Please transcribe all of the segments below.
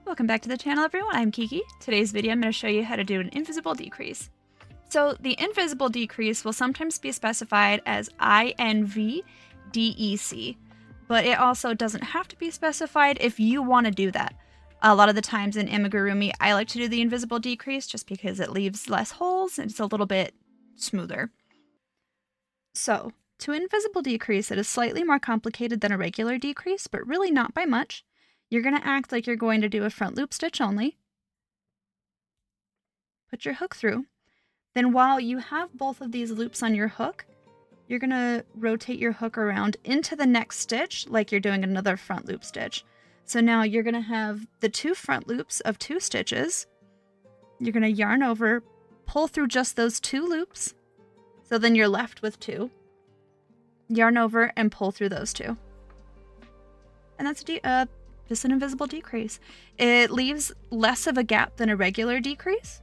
Welcome back to the channel, everyone. I'm Kiki. Today's video I'm going to show you how to do an invisible decrease. So the invisible decrease will sometimes be specified as Inv Dec, but it also doesn't have to be specified if you want to do that. A lot of the times in amigurumi, I like to do the invisible decrease just because it leaves less holes and it's a little bit smoother. So to invisible decrease, it is slightly more complicated than a regular decrease, but really not by much. You're going to act like you're going to do a front loop stitch only. Put your hook through. Then while you have both of these loops on your hook, you're going to rotate your hook around into the next stitch like you're doing another front loop stitch. So now you're going to have the two front loops of 2 stitches. You're going to yarn over, pull through just those 2 loops. So then you're left with 2. Yarn over and pull through those 2. And that's just an invisible decrease. It leaves less of a gap than a regular decrease,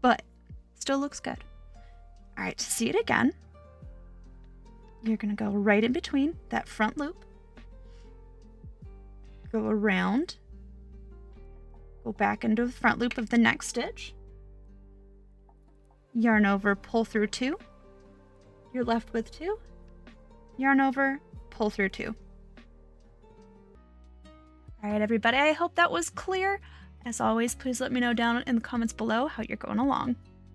but still looks good. All right, to see it again, you're going to go right in between that front loop, go around, go back into the front loop of the next stitch, yarn over, pull through 2, you're left with 2, yarn over, pull through 2. All right, everybody, I hope that was clear. As always, please let me know down in the comments below how you're going along.